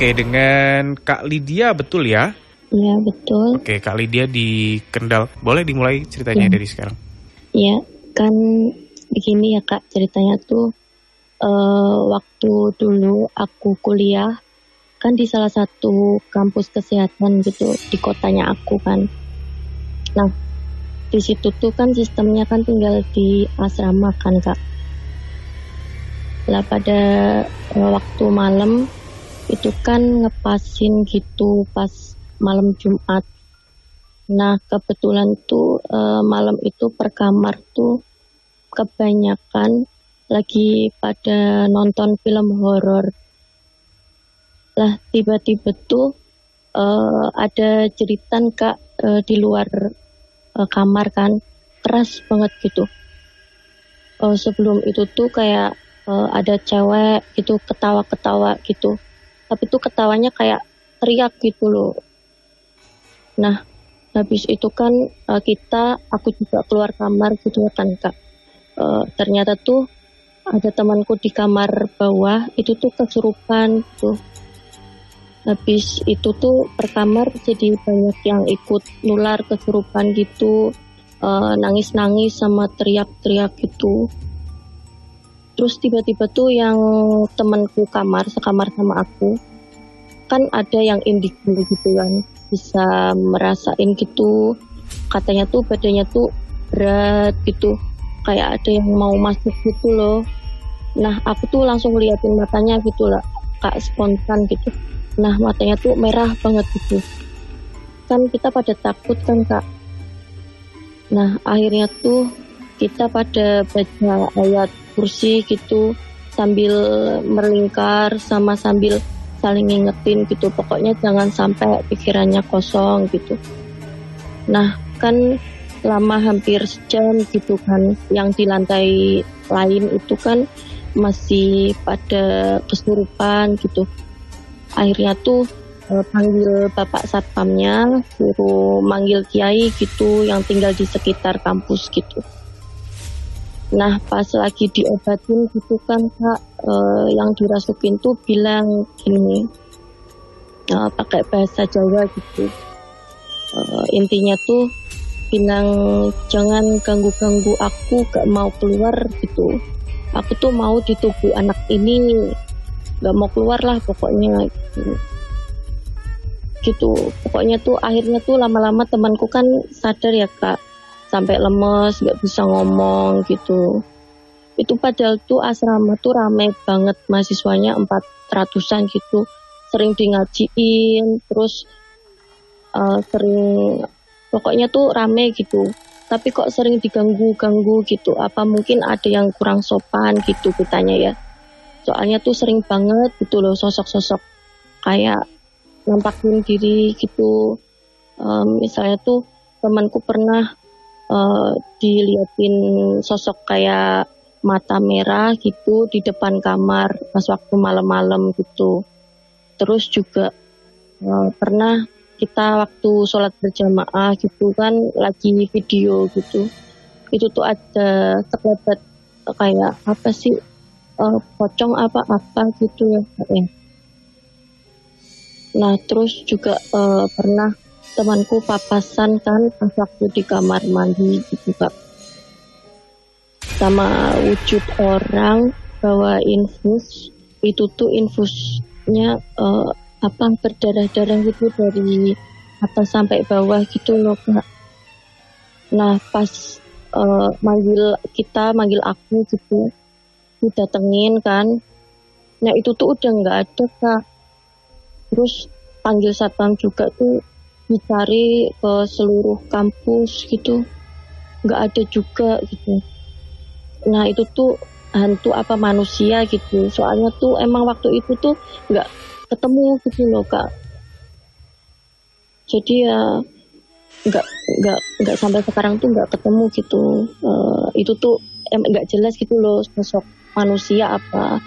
Oke, dengan Kak Lydia betul ya? Iya, betul. Oke, Kak Lydia di Kendal. Boleh dimulai ceritanya dari sekarang? Iya, kan begini ya Kak, ceritanya tuh waktu dulu aku kuliah kan di salah satu kampus kesehatan gitu di kotanya aku kan. Nah, di situ tuh kan sistemnya kan tinggal di asrama kan Kak. Lah pada waktu malam itu kan ngepasin gitu pas malam Jumat. Nah kebetulan tuh malam itu per kamar tuh kebanyakan lagi pada nonton film horor. Lah tiba-tiba tuh ada jeritan Kak di luar kamar kan, keras banget gitu. Sebelum itu tuh kayak ada cewek gitu ketawa-ketawa gitu, tapi tuh ketawanya kayak teriak gitu loh. Nah habis itu kan aku juga keluar kamar gitu kan Kak. Ternyata tuh ada temanku di kamar bawah itu tuh kesurupan tuh. Habis itu tuh per kamar jadi banyak yang ikut nular kesurupan gitu, nangis-nangis sama teriak-teriak gitu. Terus tiba-tiba tuh yang temanku sekamar sama aku, kan ada yang indigo gitu kan, bisa merasain gitu. Katanya tuh badannya tuh berat gitu, kayak ada yang mau masuk gitu loh. Nah aku tuh langsung liatin matanya gitu lah, Kak, spontan gitu. Nah matanya tuh merah banget gitu. Kan kita pada takut kan Kak. Nah akhirnya tuh kita pada baca ayat kursi gitu sambil melingkar sama sambil saling ngingetin gitu. Pokoknya jangan sampai pikirannya kosong gitu. Nah kan lama hampir sejam gitu kan, yang di lantai lain itu kan masih pada kesurupan gitu. Akhirnya tuh panggil bapak satpamnya, suruh manggil kiai gitu yang tinggal di sekitar kampus gitu. Nah pas lagi diobatin gitu kan Kak, yang dirasukin tuh bilang gini, pakai bahasa Jawa gitu. Intinya tuh bilang jangan ganggu-ganggu aku, gak mau keluar gitu. Aku tuh mau di tubuh anak ini, gak mau keluar lah pokoknya gitu. Pokoknya tuh akhirnya tuh lama-lama temanku kan sadar ya Kak, sampai lemes, gak bisa ngomong gitu. Itu padahal tuh asrama tuh ramai banget, mahasiswanya 400-an gitu, sering di ngajiin, terus sering, pokoknya tuh rame gitu. Tapi kok sering diganggu-ganggu gitu, apa mungkin ada yang kurang sopan gitu kitanya ya. Soalnya tuh sering banget gitu loh sosok-sosok kayak nampakin diri gitu. Misalnya tuh temanku pernah diliatin sosok kayak mata merah gitu di depan kamar pas waktu malam-malam gitu. Terus juga pernah kita waktu sholat berjamaah gitu kan lagi video gitu, itu tuh ada sekelebat kayak apa sih, pocong apa gitu ya. Nah terus juga pernah temanku papasan kan pas waktu di kamar mandi gitu Kak, sama wujud orang bawa infus. Itu tuh infusnya berdarah-darah gitu dari atas sampai bawah gitu loh Kak. Nah pas manggil aku gitu, didatengin kan. Nah itu tuh udah nggak ada Kak. Terus panggil satpam juga tuh dicari ke seluruh kampus gitu, nggak ada juga gitu. Nah itu tuh hantu apa manusia gitu. Soalnya tuh emang waktu itu tuh nggak ketemu gitu loh Kak. Jadi ya nggak sampai sekarang tuh nggak ketemu gitu. Itu tuh nggak jelas gitu loh sosok manusia apa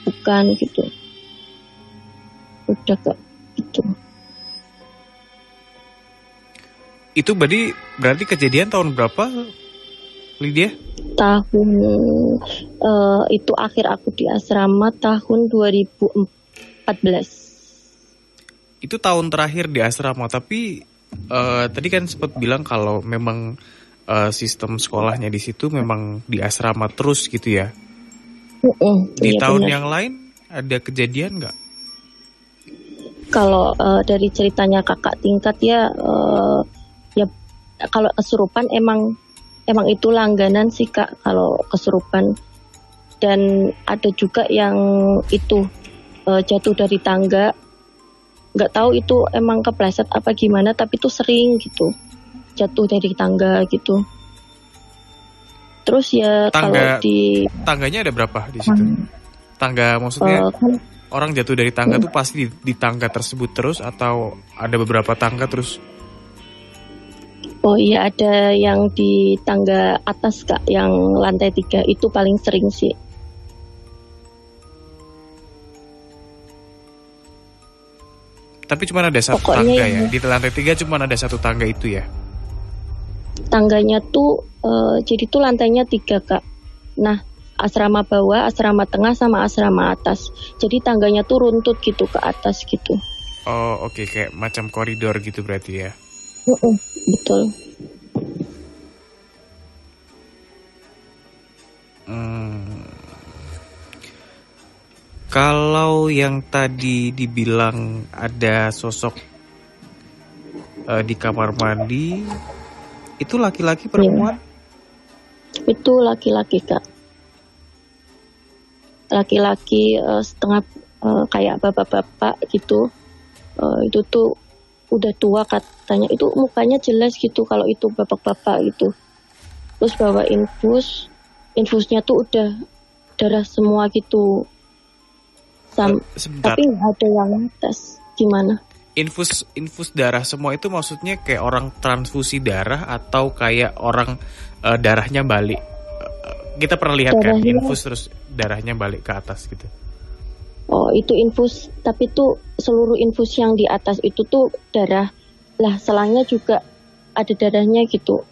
bukan gitu. Udah Kak gitu. Itu berarti kejadian tahun berapa, Lydia? Tahun itu akhir aku di asrama tahun 2014. itu tahun terakhir di asrama, tapi tadi kan sempat bilang kalau memang sistem sekolahnya di situ memang di asrama terus gitu ya. Di Iya, tahun benar. yang lain ada kejadian nggak? Kalau dari ceritanya kakak tingkat ya, ya kalau kesurupan emang itu langganan sih kak kalau kesurupan. Dan ada juga yang itu jatuh dari tangga, nggak tahu itu emang kepleset apa gimana, tapi itu sering gitu jatuh dari tangga gitu. Terus ya kalau Tangganya ada berapa di situ? Tangga maksudnya kan, orang jatuh dari tangga tuh pasti di tangga tersebut terus atau ada beberapa tangga terus? oh iya ada yang di tangga atas kak, yang lantai 3 itu paling sering sih. Tapi cuma ada satu Pokoknya tangga ya? Di lantai 3 cuma ada satu tangga itu ya? tangganya tuh jadi tuh lantainya 3 kak. Nah asrama bawah, asrama tengah sama asrama atas. Jadi tangganya tuh runtut gitu ke atas gitu. Oh oke, kayak macam koridor gitu berarti ya? Betul. Kalau yang tadi dibilang ada sosok di kamar mandi, itu laki-laki perempuan? Itu laki-laki kak. Laki-laki setengah kayak bapak-bapak gitu. Itu tuh udah tua katanya. Itu mukanya jelas gitu kalau itu bapak-bapak gitu. Terus bawa infusnya tuh udah darah semua gitu. Sebentar. Tapi nggak ada yang tes. Gimana? Infus darah semua itu maksudnya kayak orang transfusi darah atau kayak orang darahnya balik? Kita pernah lihat kan infus terus darahnya balik ke atas gitu. Oh itu infus, tapi tuh seluruh infus yang di atas itu tuh darah. Lah selangnya juga ada darahnya gitu.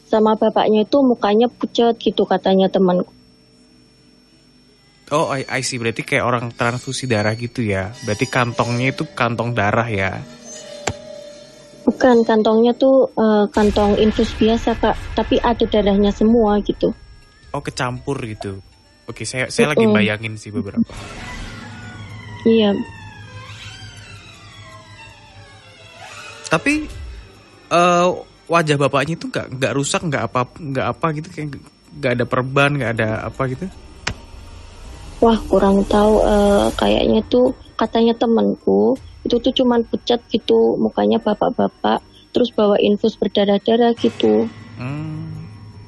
Sama bapaknya itu mukanya pucat gitu katanya temanku. Oh, I see. Berarti kayak orang transfusi darah gitu ya. Berarti kantongnya itu kantong darah ya. Bukan, kantongnya tuh kantong infus biasa kak. Tapi ada darahnya semua gitu. Oh, kecampur gitu. Oke, saya lagi bayangin sih beberapa. Iya. Tapi wajah bapaknya itu nggak rusak, nggak apa gitu, kayak nggak ada perban, nggak ada apa gitu. Wah kurang tahu, kayaknya tuh katanya temanku itu tuh cuman pucat gitu mukanya bapak-bapak, terus bawa infus berdarah-darah gitu.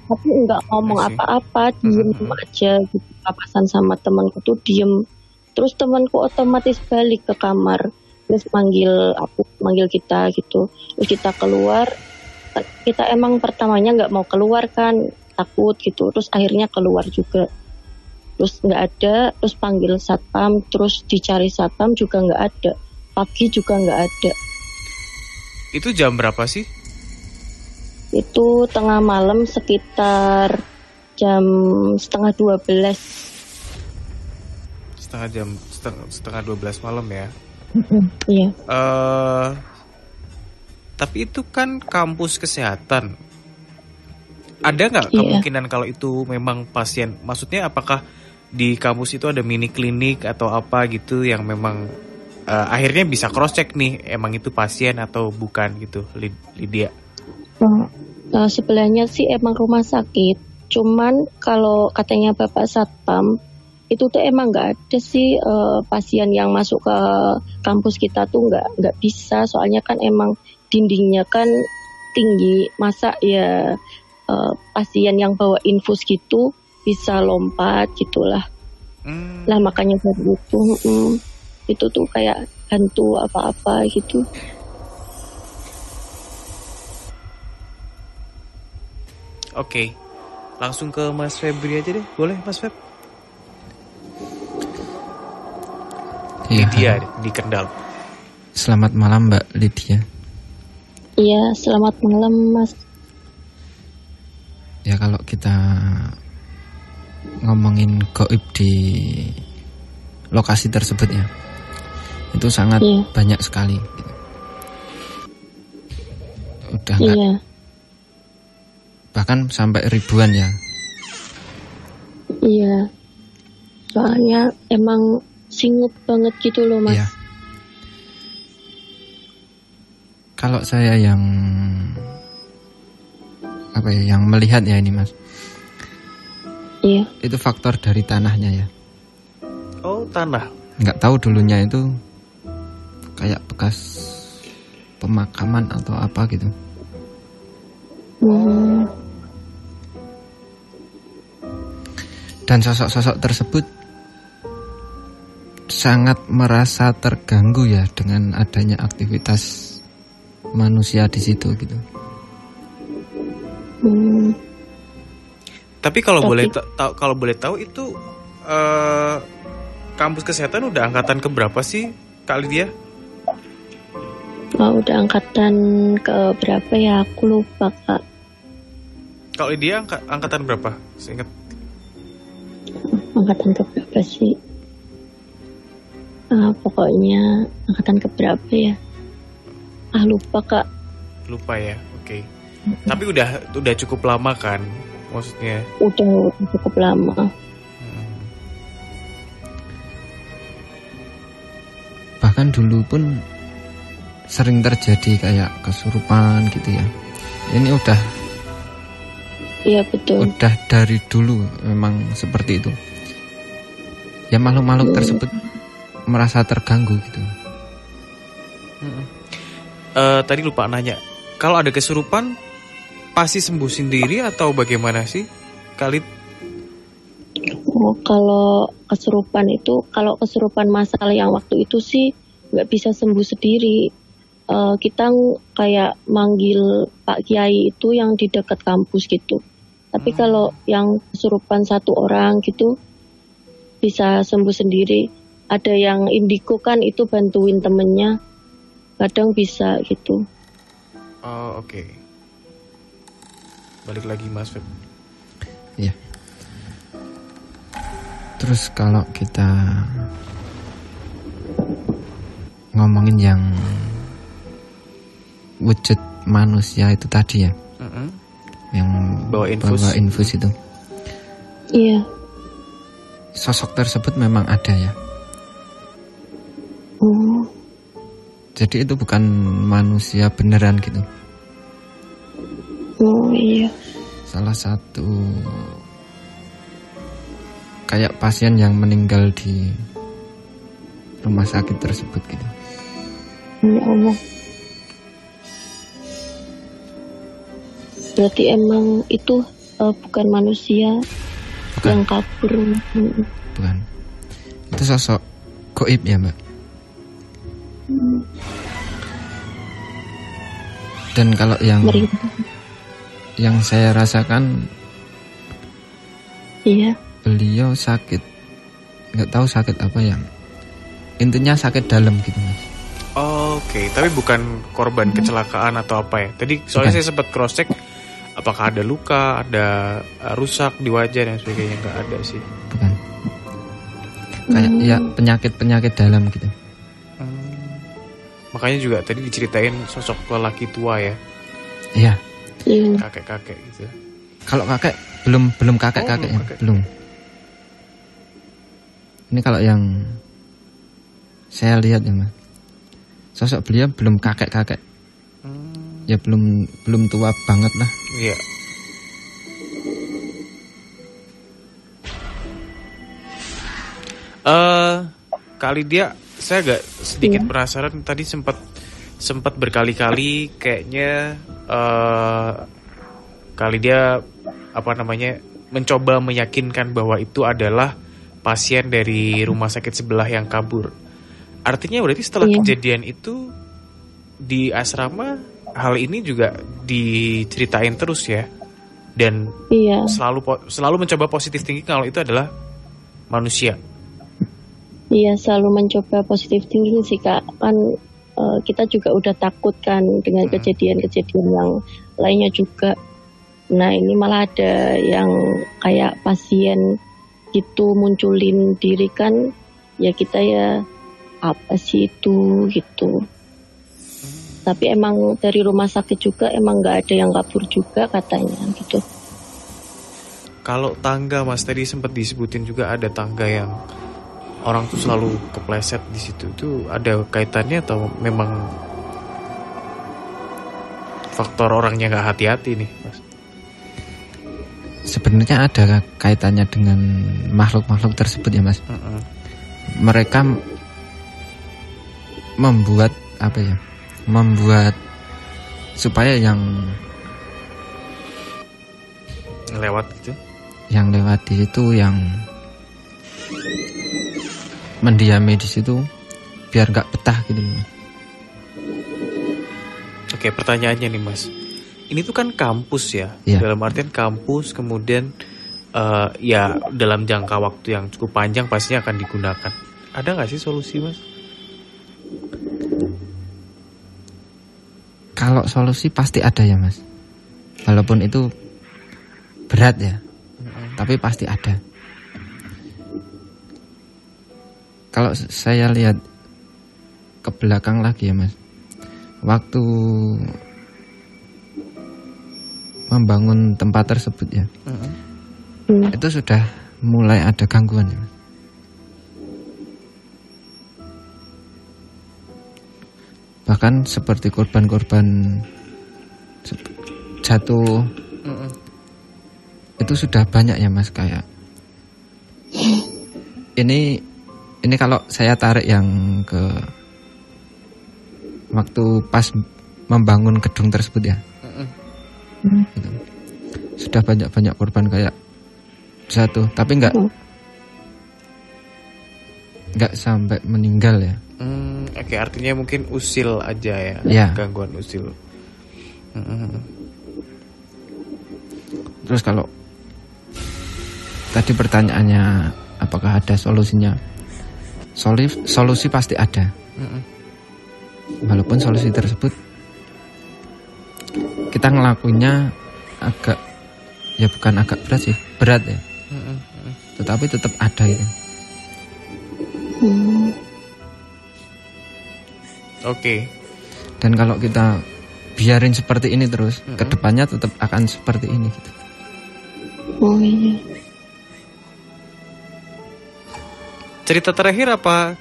Tapi nggak ngomong apa-apa, diem aja gitu. Papasan sama temanku tuh diem. Terus temanku otomatis balik ke kamar, terus manggil kita gitu. Terus kita keluar, kita emang pertamanya nggak mau keluar kan, takut gitu. Terus akhirnya keluar juga. Terus nggak ada, terus panggil satpam, terus dicari satpam juga nggak ada, pagi juga nggak ada. Itu jam berapa sih? Itu tengah malam sekitar jam 11:30. Setengah 12 malam ya? Iya. Tapi itu kan kampus kesehatan. Ada nggak kemungkinan kalau itu memang pasien? Maksudnya apakah di kampus itu ada mini klinik atau apa gitu yang memang akhirnya bisa cross check nih emang itu pasien atau bukan gitu, Lydia? Sebelahnya sih emang rumah sakit, cuman kalau katanya Bapak Satpam itu tuh emang nggak ada sih pasien yang masuk ke kampus kita tuh nggak bisa, soalnya kan emang dindingnya kan tinggi, masa ya pasien yang bawa infus gitu bisa lompat gitulah. Lah makanya dari itu tuh kayak hantu apa-apa gitu. Oke, langsung ke Mas Febri aja deh, boleh Mas Feb? Lydia di Kendal. Selamat malam Mbak Lydia. Iya, selamat malam Mas. Ya kalau kita ngomongin gaib di lokasi tersebut ya Itu sangat banyak sekali gitu. Udah enggak, bahkan sampai ribuan ya. Iya, soalnya emang singit banget gitu loh Mas. Iya. Kalau saya yang melihat ya ini Mas. Iya. Itu faktor dari tanahnya ya. Oh, tanah. Nggak tahu dulunya itu kayak bekas pemakaman atau apa gitu. Dan sosok-sosok tersebut sangat merasa terganggu ya dengan adanya aktivitas manusia di situ gitu. Tapi kalau boleh tahu itu kampus kesehatan udah angkatan keberapa sih Kak Lydia? Udah angkatan ke berapa ya? Aku lupa Kak. Kalau Lydia angkatan berapa? Seingat. Angkatan ke berapa sih? Pokoknya angkatan ke berapa ya? Lupa Kak. Lupa ya, oke. Tapi udah cukup lama kan, maksudnya? Udah cukup lama. Bahkan dulu pun sering terjadi kayak kesurupan gitu ya. Ini udah. Iya betul. Udah dari dulu memang seperti itu. Ya makhluk-makhluk tersebut merasa terganggu gitu. Tadi lupa nanya, kalau ada kesurupan pasti sembuh sendiri atau bagaimana sih, Khalid? Kalau kesurupan masalah yang waktu itu sih nggak bisa sembuh sendiri. Kita kayak manggil Pak Kiai itu yang di dekat kampus gitu. Tapi kalau yang kesurupan satu orang gitu bisa sembuh sendiri. Ada yang indigo kan itu bantuin temennya, kadang bisa gitu. Oh oke. Balik lagi Mas Feb. Iya. Terus kalau kita ngomongin yang wujud manusia itu tadi ya, yang bawa infus itu. Iya. Sosok tersebut memang ada ya. Jadi itu bukan manusia beneran gitu. Oh iya. Salah satu kayak pasien yang meninggal di rumah sakit tersebut gitu. Ya Allah. Berarti emang itu bukan manusia yang kabur. Bukan. Itu sosok gaib ya Mbak. Dan kalau yang saya rasakan, iya, beliau sakit, nggak tahu sakit apa ya. Intinya sakit dalam gitu Mas. Oke, tapi bukan korban kecelakaan atau apa ya? Tadi soalnya saya sempat cross check, apakah ada luka, ada rusak di wajah dan sebagainya. Nggak ada sih. Bukan. Kayak ya penyakit dalam gitu. Makanya juga tadi diceritain sosok lelaki tua ya. Iya. Kakek-kakek gitu. Kalau kakek belum kakek-kakek ya, belum. Ini kalau yang saya lihat ya Mas. Sosok beliau belum kakek-kakek. Ya belum tua banget lah. Iya. Kali dia saya agak sedikit penasaran, tadi sempat berkali-kali kayaknya kali dia mencoba meyakinkan bahwa itu adalah pasien dari rumah sakit sebelah yang kabur. Artinya berarti setelah kejadian itu di asrama hal ini juga diceritain terus ya, dan selalu mencoba positif thinking kalau itu adalah manusia. Iya, selalu mencoba positif thinking sih Kak. Kan kita juga udah takut kan dengan kejadian-kejadian yang lainnya juga. Nah ini malah ada yang kayak pasien gitu munculin diri kan, ya kita ya apa sih itu gitu. Tapi emang dari rumah sakit juga emang nggak ada yang kabur juga katanya gitu. Kalau tangga Mas tadi sempat disebutin juga ada tangga yang orang tuh selalu kepleset di situ. Itu ada kaitannya atau memang faktor orangnya nggak hati-hati nih, Mas? Sebenarnya ada kaitannya dengan makhluk-makhluk tersebut ya, Mas. Mereka membuat apa ya? Membuat supaya yang lewat gitu. Yang lewat di situ, yang mendiami di situ biar nggak betah gitu. Oke, pertanyaannya nih Mas, ini tuh kan kampus ya, dalam artian kampus, kemudian ya dalam jangka waktu yang cukup panjang pastinya akan digunakan. Ada nggak sih solusi Mas? Kalau solusi pasti ada ya Mas, walaupun itu berat ya, tapi pasti ada. Kalau saya lihat ke belakang lagi ya Mas, waktu membangun tempat tersebut ya, itu sudah mulai ada gangguan ya Mas. Bahkan seperti korban-korban jatuh itu sudah banyak ya Mas. Kayak ini kalau saya tarik yang ke waktu pas membangun gedung tersebut ya, gitu. Sudah banyak korban kayak jatuh, tapi nggak sampai meninggal ya. Oke, artinya mungkin usil aja ya, gangguan usil. Terus kalau tadi pertanyaannya apakah ada solusinya? Solusi pasti ada. Walaupun solusi tersebut kita ngelakuinnya agak, ya bukan agak berat sih, berat ya. Tetapi tetap ada ya. Oke. Dan kalau kita biarin seperti ini terus, kedepannya tetap akan seperti ini gitu. Oh iya. Cerita terakhir apa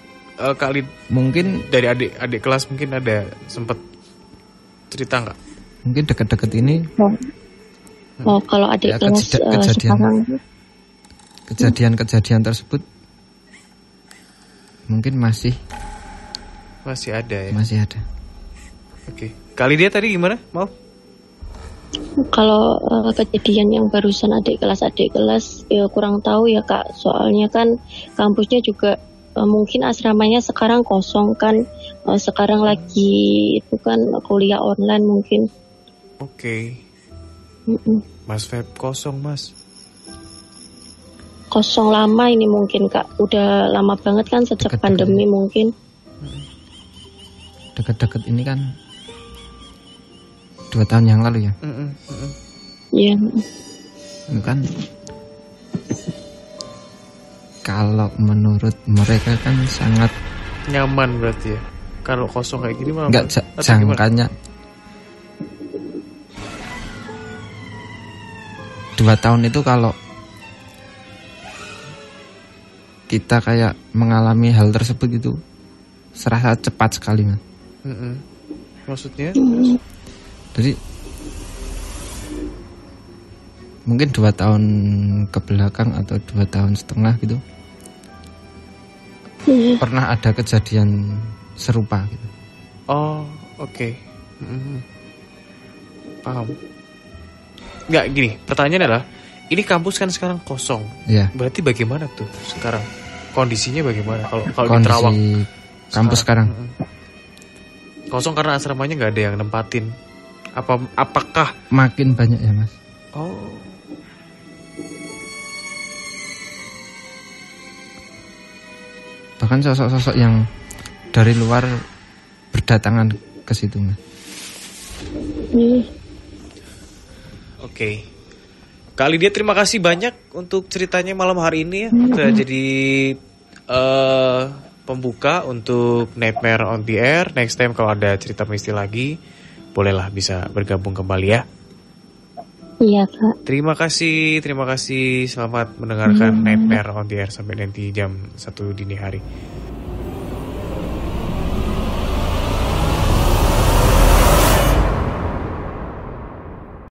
kali mungkin dari adik kelas mungkin ada sempat cerita nggak? Mungkin dekat-dekat ini. Oh kalau adik ya, kelas sekarang kejadian tersebut mungkin masih ada ya. Masih ada. Oke. Kali dia tadi gimana? Mau? Kalau kejadian yang barusan adik kelas ya kurang tahu ya Kak. Soalnya kan kampusnya juga mungkin asramanya sekarang kosong kan. Sekarang lagi itu kan kuliah online mungkin. Oke. Mas Feb kosong Mas. Kosong lama ini mungkin Kak. Udah lama banget kan sejak pandemi mungkin. Dekat-dekat ini kan 2 tahun yang lalu ya. Iya. Kan kalau menurut mereka kan sangat nyaman berarti ya. Kalau kosong kayak gini malah nggak jangkanya 2 tahun itu kalau kita kayak mengalami hal tersebut itu serasa cepat sekali Mas. Maksudnya? Jadi mungkin 2 tahun ke belakang atau 2 tahun setengah gitu pernah ada kejadian serupa gitu. Oh oke. Paham. Nggak gini, pertanyaannya adalah ini kampus kan sekarang kosong. Iya. Berarti bagaimana tuh sekarang? Kondisinya bagaimana kalau di Kondisi Terawang kampus sekarang? Kosong karena asramanya nggak ada yang nempatin. Apakah makin banyak ya Mas? Oh. Bahkan sosok-sosok yang dari luar berdatangan ke situ Mas. Oke. Kali dia terima kasih banyak untuk ceritanya malam hari ini ya. Sudah jadi pembuka untuk Nightmare on the Air. Next time kalau ada cerita misteri lagi, bolehlah bisa bergabung kembali ya. Iya Kak. Terima kasih. Selamat mendengarkan Nightmare on the Air sampai nanti jam 1 dini hari.